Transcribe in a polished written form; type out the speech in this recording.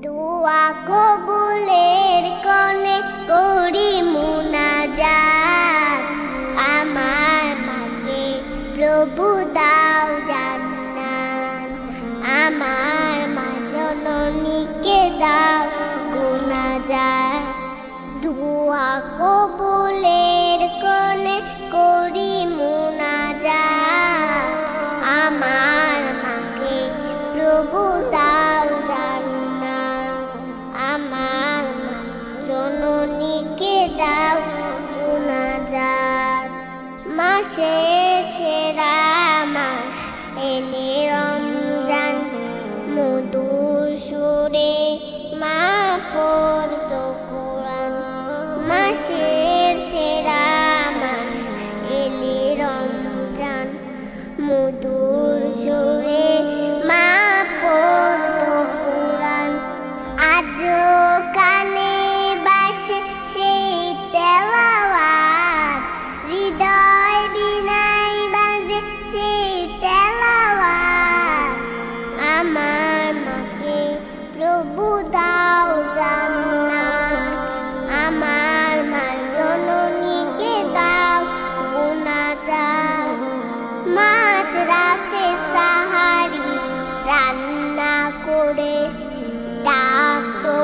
দোয়া কবুলের কনে করি মুনাজাত, আমার মাকে প্রভু দাও জান্নাত, আমার মা জননীকে দাও গুনাজাত। দোয়া কবুলের কনে করি মুনাজাত, আমার মাকে প্রভু দাও জান্নাত, আমার মা জননীকে দাও গুনাজাত। মাসের সেরা মাস এলে রমজান, মধুর সুরে মা পড়তো কোরআন। মাসের সেরা মাস এলে রমজান, মধুর সুরে মা পড়তো কোরআন। আজও কানে বাসে সেই তেলাওয়াত, হৃদয় বিনাই বাজে সেই তেলাওয়াত, আমার মাকে প্রভু দাও জান্নাত, আমার মা জননীকে দাও গুনাজাত। মাঝ রাতে সাহারি রান্না করে ডাকতো